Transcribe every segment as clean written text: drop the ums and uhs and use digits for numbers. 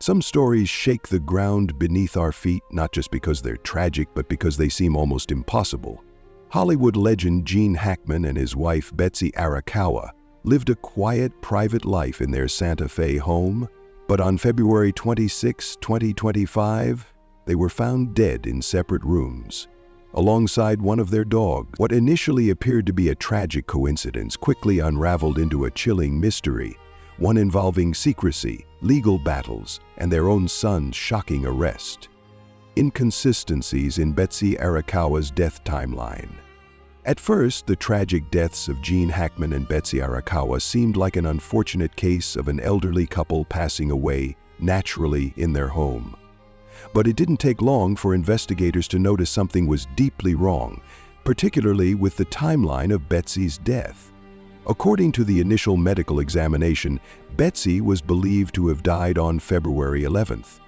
Some stories shake the ground beneath our feet, not just because they're tragic, but because they seem almost impossible. Hollywood legend Gene Hackman and his wife Betsy Arakawa lived a quiet, private life in their Santa Fe home, but on February 26, 2025, they were found dead in separate rooms, alongside one of their dogs. What initially appeared to be a tragic coincidence quickly unraveled into a chilling mystery, one involving secrecy, legal battles, and their own son's shocking arrest. Inconsistencies in Betsy Arakawa's death timeline. At first, the tragic deaths of Gene Hackman and Betsy Arakawa seemed like an unfortunate case of an elderly couple passing away naturally in their home. But it didn't take long for investigators to notice something was deeply wrong, particularly with the timeline of Betsy's death. According to the initial medical examination, Betsy was believed to have died on February 11th.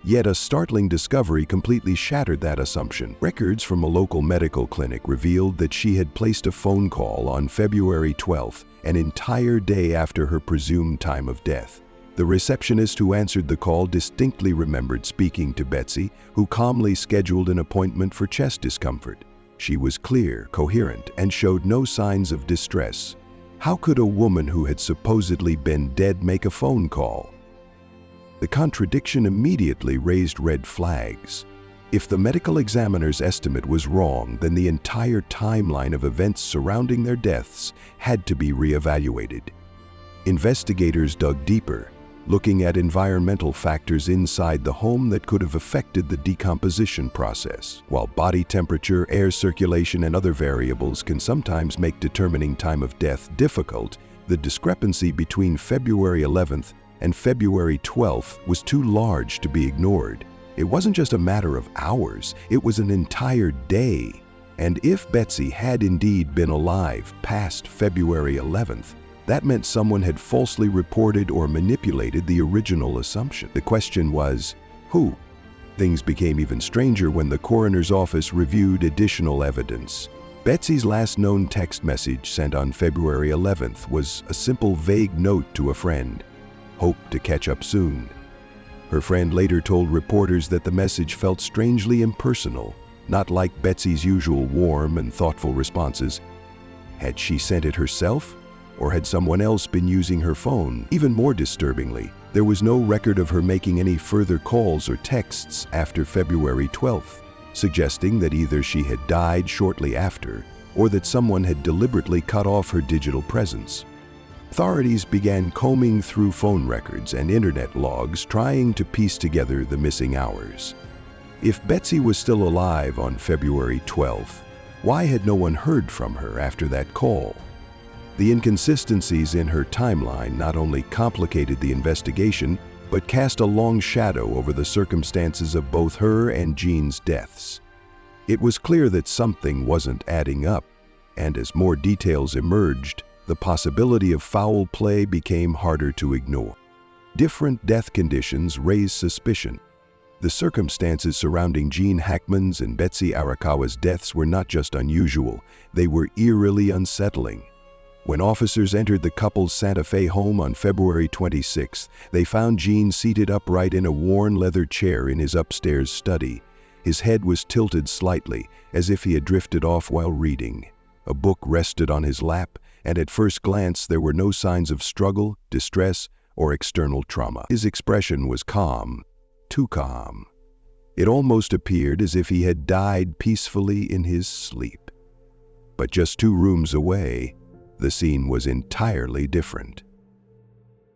Yet a startling discovery completely shattered that assumption. Records from a local medical clinic revealed that she had placed a phone call on February 12th, an entire day after her presumed time of death. The receptionist who answered the call distinctly remembered speaking to Betsy, who calmly scheduled an appointment for chest discomfort. She was clear, coherent, and showed no signs of distress. How could a woman who had supposedly been dead make a phone call? The contradiction immediately raised red flags. If the medical examiner's estimate was wrong, then the entire timeline of events surrounding their deaths had to be reevaluated. Investigators dug deeper, looking at environmental factors inside the home that could have affected the decomposition process. While body temperature, air circulation, and other variables can sometimes make determining time of death difficult, the discrepancy between February 11th and February 12th was too large to be ignored. It wasn't just a matter of hours, it was an entire day. And if Betsy had indeed been alive past February 11th, that meant someone had falsely reported or manipulated the original assumption. The question was, who? Things became even stranger when the coroner's office reviewed additional evidence. Betsy's last known text message sent on February 11th was a simple, vague note to a friend. Hope to catch up soon. Her friend later told reporters that the message felt strangely impersonal, not like Betsy's usual warm and thoughtful responses. Had she sent it herself? Or had someone else been using her phone? Even more disturbingly, there was no record of her making any further calls or texts after February 12th, suggesting that either she had died shortly after, or that someone had deliberately cut off her digital presence. Authorities began combing through phone records and internet logs, trying to piece together the missing hours. If Betsy was still alive on February 12th, why had no one heard from her after that call? The inconsistencies in her timeline not only complicated the investigation, but cast a long shadow over the circumstances of both her and Gene's deaths. It was clear that something wasn't adding up, and as more details emerged, the possibility of foul play became harder to ignore. Different death conditions raised suspicion. The circumstances surrounding Gene Hackman's and Betsy Arakawa's deaths were not just unusual, they were eerily unsettling. When officers entered the couple's Santa Fe home on February 26th, they found Gene seated upright in a worn leather chair in his upstairs study. His head was tilted slightly, as if he had drifted off while reading. A book rested on his lap, and at first glance there were no signs of struggle, distress, or external trauma. His expression was calm, too calm. It almost appeared as if he had died peacefully in his sleep. But just 2 rooms away, the scene was entirely different.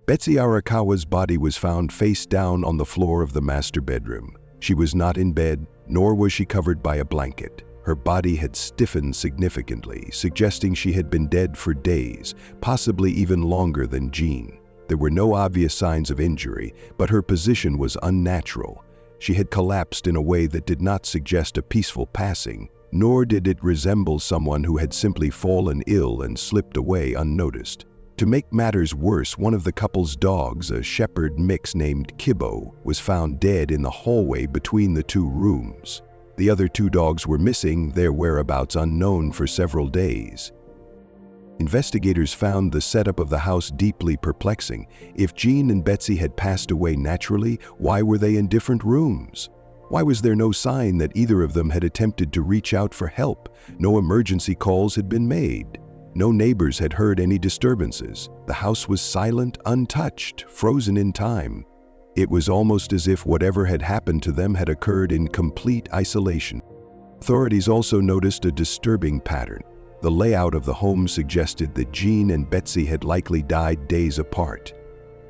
Betsy Arakawa's body was found face down on the floor of the master bedroom. She was not in bed, nor was she covered by a blanket. Her body had stiffened significantly, suggesting she had been dead for days, possibly even longer than Gene. There were no obvious signs of injury, but her position was unnatural. She had collapsed in a way that did not suggest a peaceful passing, nor did it resemble someone who had simply fallen ill and slipped away unnoticed. To make matters worse, one of the couple's dogs, a shepherd mix named Kibbo, was found dead in the hallway between the 2 rooms. The other 2 dogs were missing, their whereabouts unknown for several days. Investigators found the setup of the house deeply perplexing. If Gene and Betsy had passed away naturally, why were they in different rooms? Why was there no sign that either of them had attempted to reach out for help? No emergency calls had been made. No neighbors had heard any disturbances. The house was silent, untouched, frozen in time. It was almost as if whatever had happened to them had occurred in complete isolation. Authorities also noticed a disturbing pattern. The layout of the home suggested that Gene and Betsy had likely died days apart.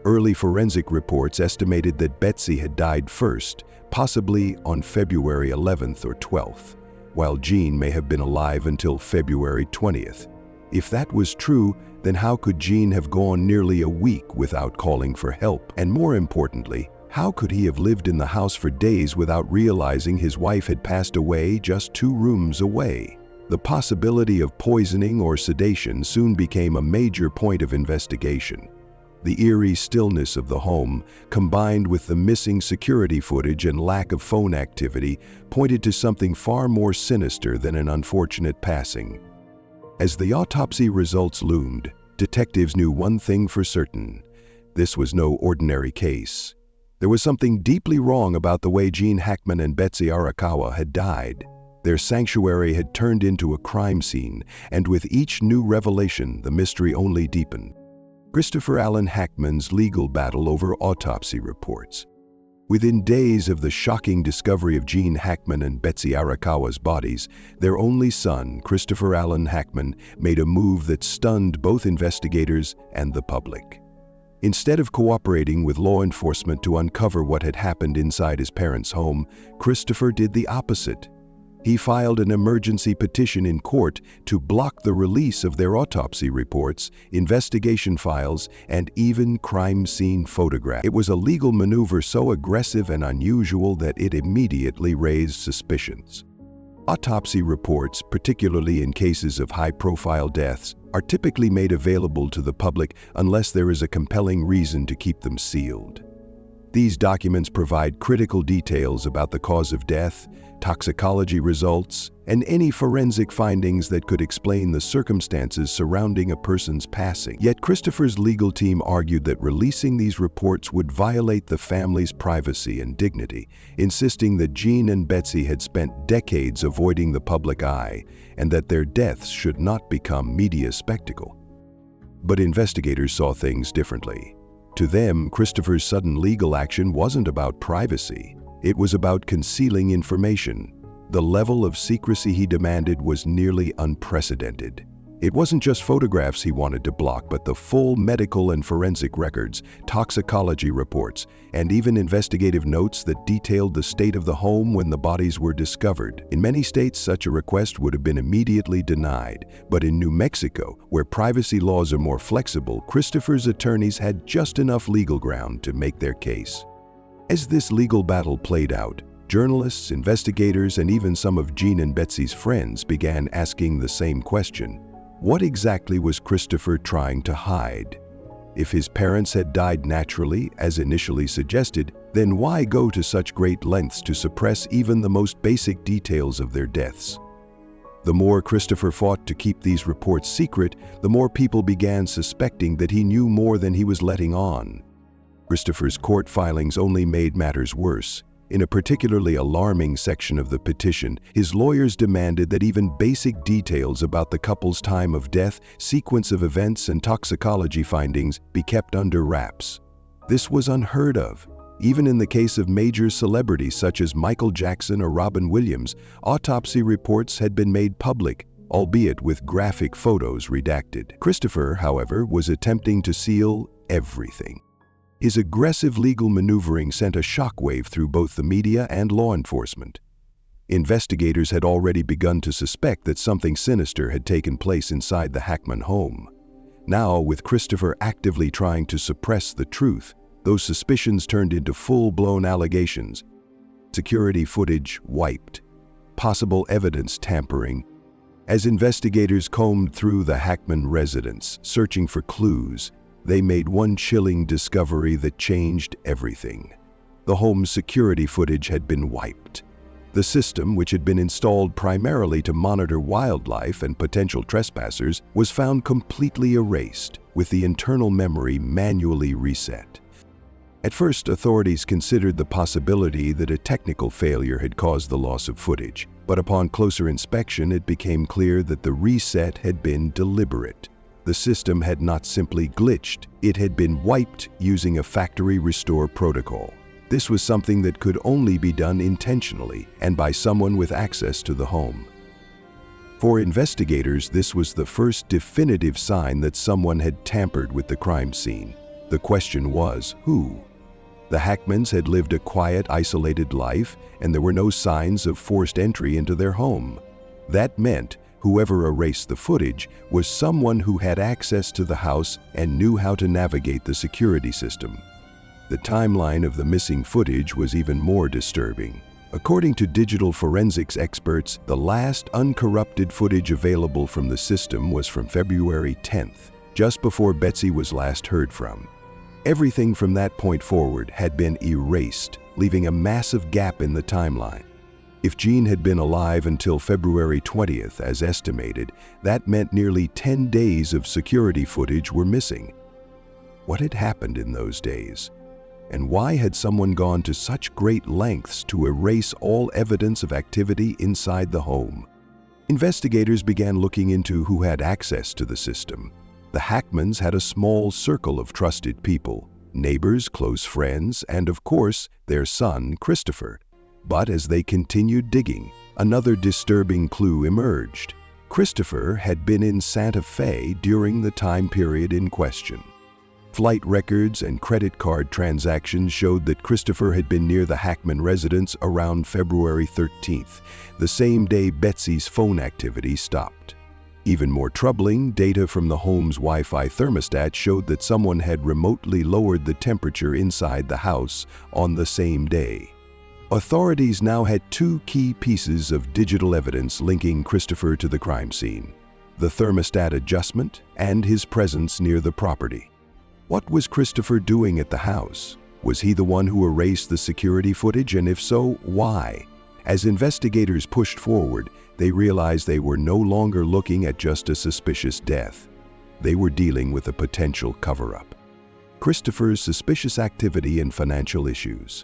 Early forensic reports estimated that Betsy had died first, possibly on February 11th or 12th, while Gene may have been alive until February 20th. If that was true, then how could Gene have gone nearly a week without calling for help? And more importantly, how could he have lived in the house for days without realizing his wife had passed away just 2 rooms away? The possibility of poisoning or sedation soon became a major point of investigation. The eerie stillness of the home, combined with the missing security footage and lack of phone activity, pointed to something far more sinister than an unfortunate passing. As the autopsy results loomed, detectives knew one thing for certain: this was no ordinary case. There was something deeply wrong about the way Gene Hackman and Betsy Arakawa had died. Their sanctuary had turned into a crime scene, and with each new revelation, the mystery only deepened. Christopher Allen Hackman's legal battle over autopsy reports. Within days of the shocking discovery of Gene Hackman and Betsy Arakawa's bodies, their only son, Christopher Allen Hackman, made a move that stunned both investigators and the public. Instead of cooperating with law enforcement to uncover what had happened inside his parents' home, Christopher did the opposite. He filed an emergency petition in court to block the release of their autopsy reports, investigation files, and even crime scene photographs. It was a legal maneuver so aggressive and unusual that it immediately raised suspicions. Autopsy reports, particularly in cases of high-profile deaths, are typically made available to the public unless there is a compelling reason to keep them sealed. These documents provide critical details about the cause of death, toxicology results, and any forensic findings that could explain the circumstances surrounding a person's passing. Yet Christopher's legal team argued that releasing these reports would violate the family's privacy and dignity, insisting that Gene and Betsy had spent decades avoiding the public eye and that their deaths should not become media spectacle. But investigators saw things differently. To them, Christopher's sudden legal action wasn't about privacy. It was about concealing information. The level of secrecy he demanded was nearly unprecedented. It wasn't just photographs he wanted to block, but the full medical and forensic records, toxicology reports, and even investigative notes that detailed the state of the home when the bodies were discovered. In many states, such a request would have been immediately denied, but in New Mexico, where privacy laws are more flexible, Christopher's attorneys had just enough legal ground to make their case. As this legal battle played out, journalists, investigators, and even some of Gene and Betsy's friends began asking the same question. What exactly was Christopher trying to hide? If his parents had died naturally, as initially suggested, then why go to such great lengths to suppress even the most basic details of their deaths? The more Christopher fought to keep these reports secret, the more people began suspecting that he knew more than he was letting on. Christopher's court filings only made matters worse. In a particularly alarming section of the petition, his lawyers demanded that even basic details about the couple's time of death, sequence of events, and toxicology findings be kept under wraps. This was unheard of. Even in the case of major celebrities such as Michael Jackson or Robin Williams, autopsy reports had been made public, albeit with graphic photos redacted. Christopher, however, was attempting to seal everything. His aggressive legal maneuvering sent a shockwave through both the media and law enforcement. Investigators had already begun to suspect that something sinister had taken place inside the Hackman home. Now, with Christopher actively trying to suppress the truth, those suspicions turned into full-blown allegations. Security footage wiped. Possible evidence tampering. As investigators combed through the Hackman residence, searching for clues, they made one chilling discovery that changed everything. The home's security footage had been wiped. The system, which had been installed primarily to monitor wildlife and potential trespassers, was found completely erased, with the internal memory manually reset. At first, authorities considered the possibility that a technical failure had caused the loss of footage, but upon closer inspection, it became clear that the reset had been deliberate. The system had not simply glitched, it had been wiped using a factory restore protocol. This was something that could only be done intentionally and by someone with access to the home. For investigators, this was the first definitive sign that someone had tampered with the crime scene. The question was, who? The Hackmans had lived a quiet, isolated life, and there were no signs of forced entry into their home. That meant whoever erased the footage was someone who had access to the house and knew how to navigate the security system. The timeline of the missing footage was even more disturbing. According to digital forensics experts, the last uncorrupted footage available from the system was from February 10th, just before Betsy was last heard from. Everything from that point forward had been erased, leaving a massive gap in the timeline. If Gene had been alive until February 20th, as estimated, that meant nearly 10 days of security footage were missing. What had happened in those days? And why had someone gone to such great lengths to erase all evidence of activity inside the home? Investigators began looking into who had access to the system. The Hackmans had a small circle of trusted people, neighbors, close friends, and of course, their son, Christopher. But as they continued digging, another disturbing clue emerged. Christopher had been in Santa Fe during the time period in question. Flight records and credit card transactions showed that Christopher had been near the Hackman residence around February 13th, the same day Betsy's phone activity stopped. Even more troubling, data from the home's Wi-Fi thermostat showed that someone had remotely lowered the temperature inside the house on the same day. Authorities now had two key pieces of digital evidence linking Christopher to the crime scene: the thermostat adjustment and his presence near the property. What was Christopher doing at the house? Was he the one who erased the security footage, and if so, why? As investigators pushed forward, they realized they were no longer looking at just a suspicious death. They were dealing with a potential cover-up. Christopher's suspicious activity and financial issues.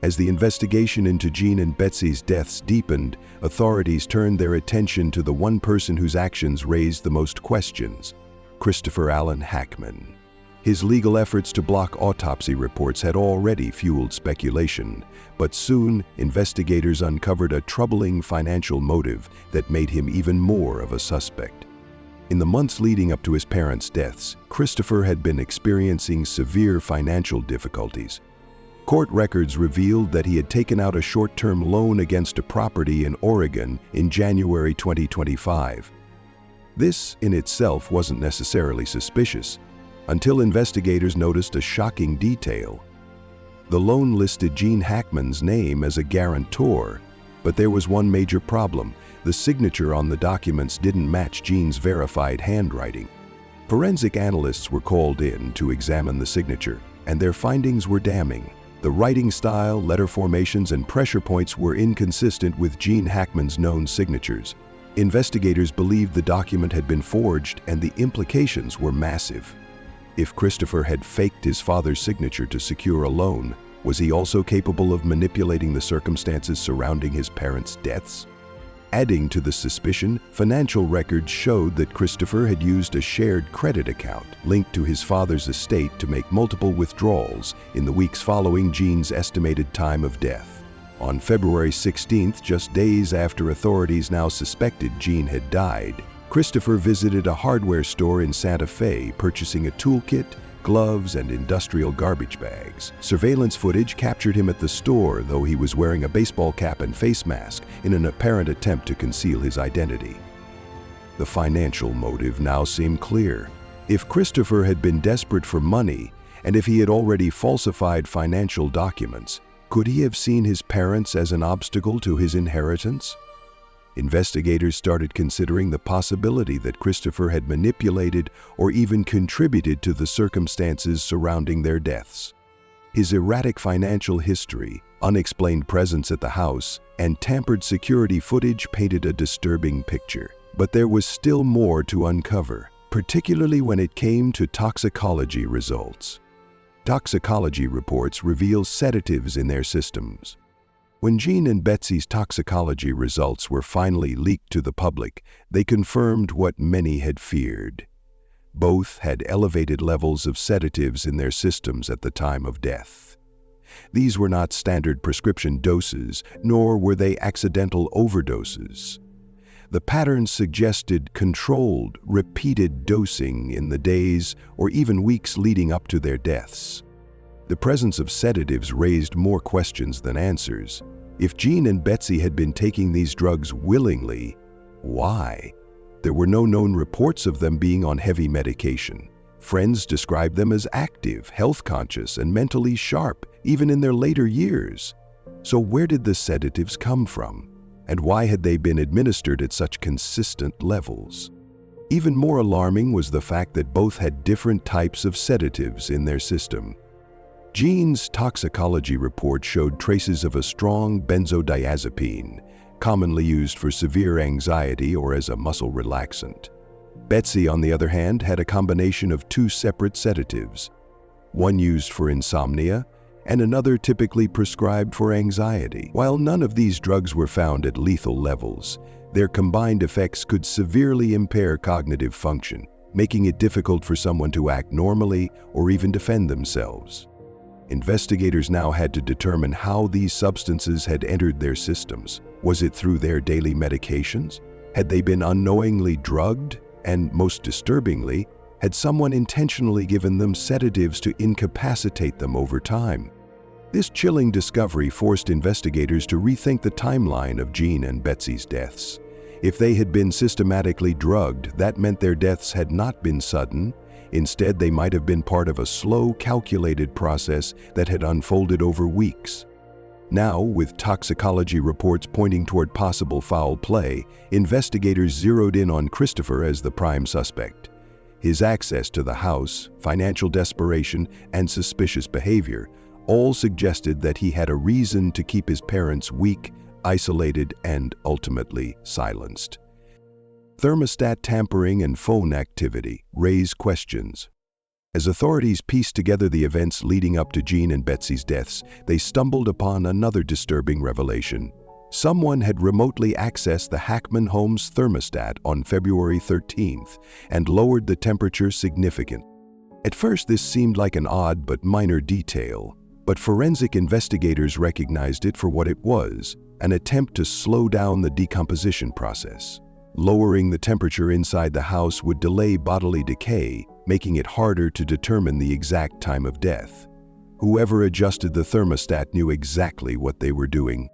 As the investigation into Gene and Betsy's deaths deepened, authorities turned their attention to the one person whose actions raised the most questions: Christopher Allen Hackman. His legal efforts to block autopsy reports had already fueled speculation, but soon investigators uncovered a troubling financial motive that made him even more of a suspect. In the months leading up to his parents' deaths, Christopher had been experiencing severe financial difficulties. Court records revealed that he had taken out a short-term loan against a property in Oregon in January 2025. This in itself wasn't necessarily suspicious, until investigators noticed a shocking detail. The loan listed Gene Hackman's name as a guarantor, but there was one major problem: the signature on the documents didn't match Gene's verified handwriting. Forensic analysts were called in to examine the signature, and their findings were damning. The writing style, letter formations, and pressure points were inconsistent with Gene Hackman's known signatures. Investigators believed the document had been forged, and the implications were massive. If Christopher had faked his father's signature to secure a loan, was he also capable of manipulating the circumstances surrounding his parents' deaths? Adding to the suspicion, financial records showed that Christopher had used a shared credit account linked to his father's estate to make multiple withdrawals in the weeks following Gene's estimated time of death. On February 16th, just days after authorities now suspected Gene had died, Christopher visited a hardware store in Santa Fe, purchasing a toolkit, gloves, and industrial garbage bags. Surveillance footage captured him at the store, though he was wearing a baseball cap and face mask in an apparent attempt to conceal his identity. The financial motive now seemed clear. If Christopher had been desperate for money, and if he had already falsified financial documents, could he have seen his parents as an obstacle to his inheritance? Investigators started considering the possibility that Christopher had manipulated or even contributed to the circumstances surrounding their deaths. His erratic financial history, unexplained presence at the house, and tampered security footage painted a disturbing picture. But there was still more to uncover, particularly when it came to toxicology results. Toxicology reports reveal sedatives in their systems. When Gene and Betsy's toxicology results were finally leaked to the public, they confirmed what many had feared. Both had elevated levels of sedatives in their systems at the time of death. These were not standard prescription doses, nor were they accidental overdoses. The patterns suggested controlled, repeated dosing in the days or even weeks leading up to their deaths. The presence of sedatives raised more questions than answers. If Gene and Betsy had been taking these drugs willingly, why? There were no known reports of them being on heavy medication. Friends described them as active, health-conscious, and mentally sharp, even in their later years. So where did the sedatives come from? And why had they been administered at such consistent levels? Even more alarming was the fact that both had different types of sedatives in their system. Gene's toxicology report showed traces of a strong benzodiazepine, commonly used for severe anxiety or as a muscle relaxant. Betsy, on the other hand, had a combination of two separate sedatives, one used for insomnia and another typically prescribed for anxiety. While none of these drugs were found at lethal levels, their combined effects could severely impair cognitive function, making it difficult for someone to act normally or even defend themselves. Investigators now had to determine how these substances had entered their systems. Was it through their daily medications? Had they been unknowingly drugged? And most disturbingly, had someone intentionally given them sedatives to incapacitate them over time? This chilling discovery forced investigators to rethink the timeline of Gene and Betsy's deaths. If they had been systematically drugged, that meant their deaths had not been sudden. Instead, they might have been part of a slow, calculated process that had unfolded over weeks. Now, with toxicology reports pointing toward possible foul play, investigators zeroed in on Christopher as the prime suspect. His access to the house, financial desperation, and suspicious behavior all suggested that he had a reason to keep his parents weak, isolated, and ultimately silenced. Thermostat tampering and phone activity raise questions. As authorities pieced together the events leading up to Gene and Betsy's deaths, they stumbled upon another disturbing revelation. Someone had remotely accessed the Hackman home's thermostat on February 13th and lowered the temperature significantly. At first, this seemed like an odd but minor detail, but forensic investigators recognized it for what it was, an attempt to slow down the decomposition process. Lowering the temperature inside the house would delay bodily decay, making it harder to determine the exact time of death. Whoever adjusted the thermostat knew exactly what they were doing.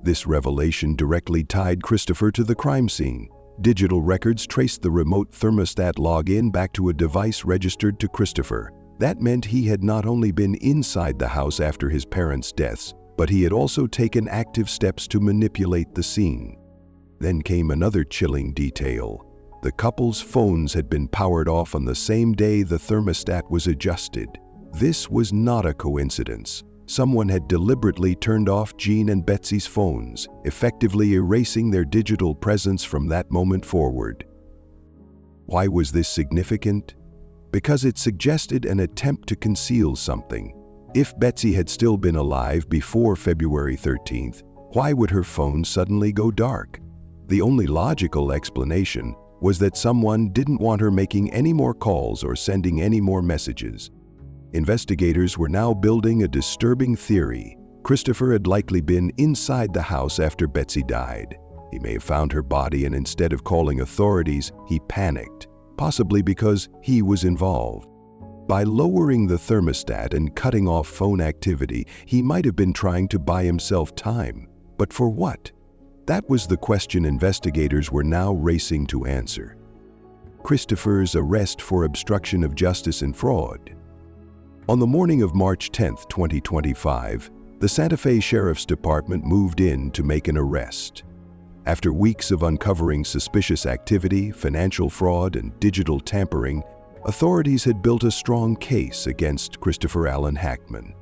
This revelation directly tied Christopher to the crime scene. Digital records traced the remote thermostat login back to a device registered to Christopher. That meant he had not only been inside the house after his parents' deaths, but he had also taken active steps to manipulate the scene. Then came another chilling detail. The couple's phones had been powered off on the same day the thermostat was adjusted. This was not a coincidence. Someone had deliberately turned off Gene and Betsy's phones, effectively erasing their digital presence from that moment forward. Why was this significant? Because it suggested an attempt to conceal something. If Betsy had still been alive before February 13th, why would her phone suddenly go dark? The only logical explanation was that someone didn't want her making any more calls or sending any more messages. Investigators were now building a disturbing theory. Christopher had likely been inside the house after Betsy died. He may have found her body, and instead of calling authorities, he panicked, possibly because he was involved. By lowering the thermostat and cutting off phone activity, he might have been trying to buy himself time. But for what? That was the question investigators were now racing to answer. Christopher's arrest for obstruction of justice and fraud. On the morning of March 10, 2025, the Santa Fe Sheriff's Department moved in to make an arrest. After weeks of uncovering suspicious activity, financial fraud, and digital tampering, authorities had built a strong case against Christopher Allen Hackman.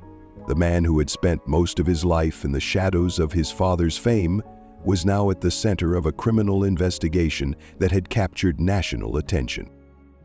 The man who had spent most of his life in the shadows of his father's fame was now at the center of a criminal investigation that had captured national attention.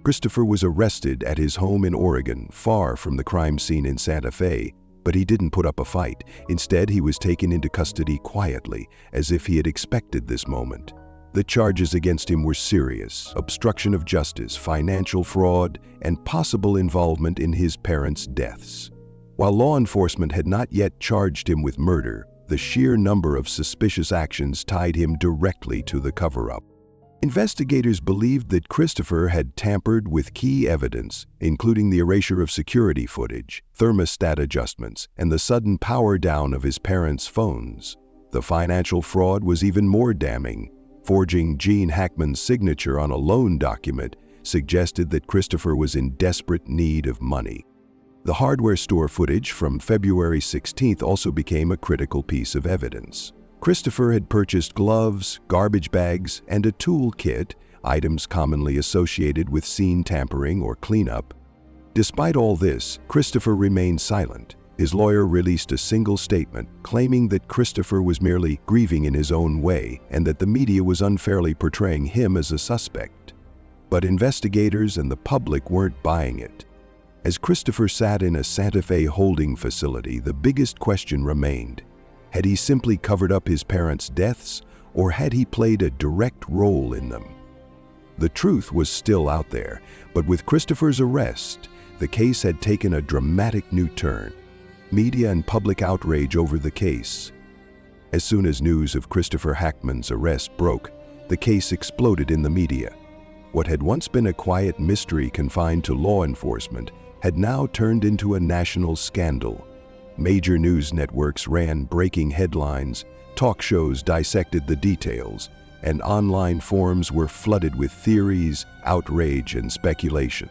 Christopher was arrested at his home in Oregon, far from the crime scene in Santa Fe, but he didn't put up a fight. Instead, he was taken into custody quietly, as if he had expected this moment. The charges against him were serious: obstruction of justice, financial fraud, and possible involvement in his parents' deaths. While law enforcement had not yet charged him with murder, the sheer number of suspicious actions tied him directly to the cover-up. Investigators believed that Christopher had tampered with key evidence, including the erasure of security footage, thermostat adjustments, and the sudden power down of his parents' phones. The financial fraud was even more damning. Forging Gene Hackman's signature on a loan document suggested that Christopher was in desperate need of money. The hardware store footage from February 16th also became a critical piece of evidence. Christopher had purchased gloves, garbage bags, and a tool kit, items commonly associated with scene tampering or cleanup. Despite all this, Christopher remained silent. His lawyer released a single statement claiming that Christopher was merely grieving in his own way and that the media was unfairly portraying him as a suspect. But investigators and the public weren't buying it. As Christopher sat in a Santa Fe holding facility, the biggest question remained: had he simply covered up his parents' deaths, or had he played a direct role in them? The truth was still out there, but with Christopher's arrest, the case had taken a dramatic new turn. Media and public outrage over the case. As soon as news of Christopher Hackman's arrest broke, the case exploded in the media. What had once been a quiet mystery confined to law enforcement had now turned into a national scandal. Major news networks ran breaking headlines, talk shows dissected the details, and online forums were flooded with theories, outrage, and speculation.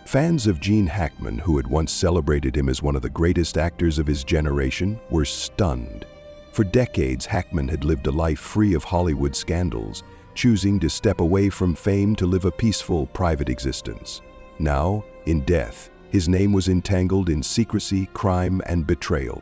Fans of Gene Hackman, who had once celebrated him as one of the greatest actors of his generation, were stunned. For decades, Hackman had lived a life free of Hollywood scandals, choosing to step away from fame to live a peaceful, private existence. Now, in death, his name was entangled in secrecy, crime, and betrayal.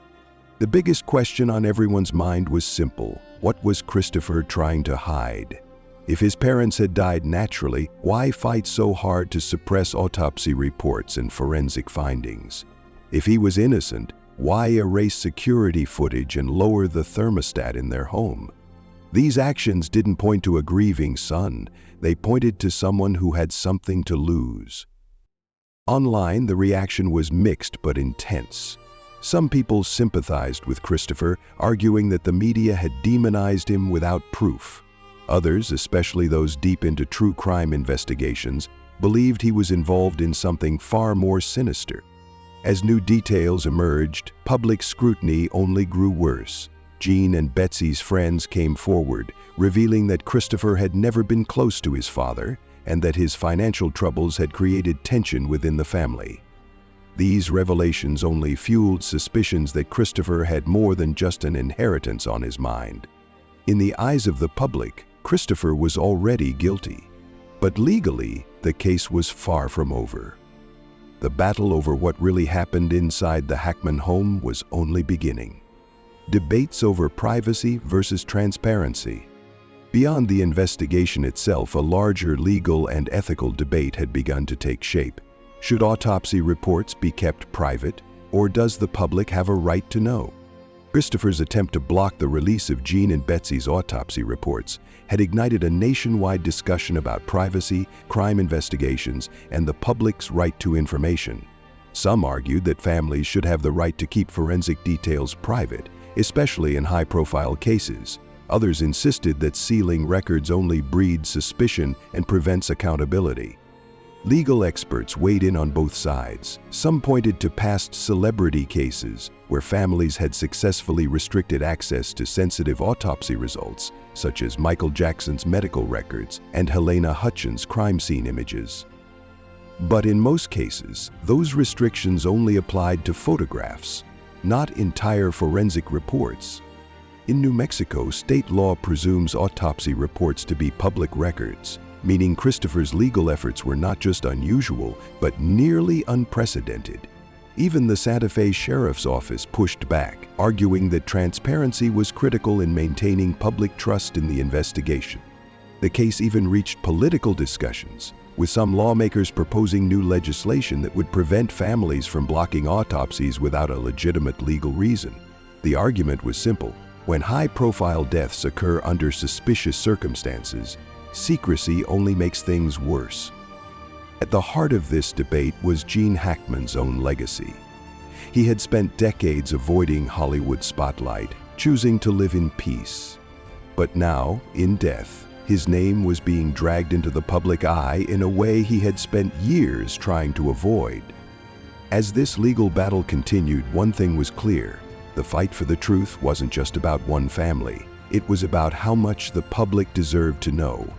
The biggest question on everyone's mind was simple: what was Christopher trying to hide? If his parents had died naturally, why fight so hard to suppress autopsy reports and forensic findings? If he was innocent, why erase security footage and lower the thermostat in their home? These actions didn't point to a grieving son, they pointed to someone who had something to lose. Online, the reaction was mixed but intense. Some people sympathized with Christopher, arguing that the media had demonized him without proof. Others, especially those deep into true crime investigations, believed he was involved in something far more sinister. As new details emerged, public scrutiny only grew worse. Gene and Betsy's friends came forward, revealing that Christopher had never been close to his father and that his financial troubles had created tension within the family. These revelations only fueled suspicions that Christopher had more than just an inheritance on his mind. In the eyes of the public, Christopher was already guilty. But legally, the case was far from over. The battle over what really happened inside the Hackman home was only beginning. Debates over privacy versus transparency. Beyond the investigation itself, a larger legal and ethical debate had begun to take shape. Should autopsy reports be kept private, or does the public have a right to know? Christopher's attempt to block the release of Gene and Betsy's autopsy reports had ignited a nationwide discussion about privacy, crime investigations, and the public's right to information. Some argued that families should have the right to keep forensic details private, especially in high-profile cases. Others insisted that sealing records only breeds suspicion and prevents accountability. Legal experts weighed in on both sides. Some pointed to past celebrity cases where families had successfully restricted access to sensitive autopsy results, such as Michael Jackson's medical records and Helena Hutchins' crime scene images. But in most cases, those restrictions only applied to photographs, not entire forensic reports. In New Mexico, state law presumes autopsy reports to be public records, meaning Christopher's legal efforts were not just unusual, but nearly unprecedented. Even the Santa Fe Sheriff's Office pushed back, arguing that transparency was critical in maintaining public trust in the investigation. The case even reached political discussions, with some lawmakers proposing new legislation that would prevent families from blocking autopsies without a legitimate legal reason. The argument was simple. When high-profile deaths occur under suspicious circumstances, secrecy only makes things worse. At the heart of this debate was Gene Hackman's own legacy. He had spent decades avoiding Hollywood spotlight, choosing to live in peace. But now, in death, his name was being dragged into the public eye in a way he had spent years trying to avoid. As this legal battle continued, one thing was clear. The fight for the truth wasn't just about one family. It was about how much the public deserved to know.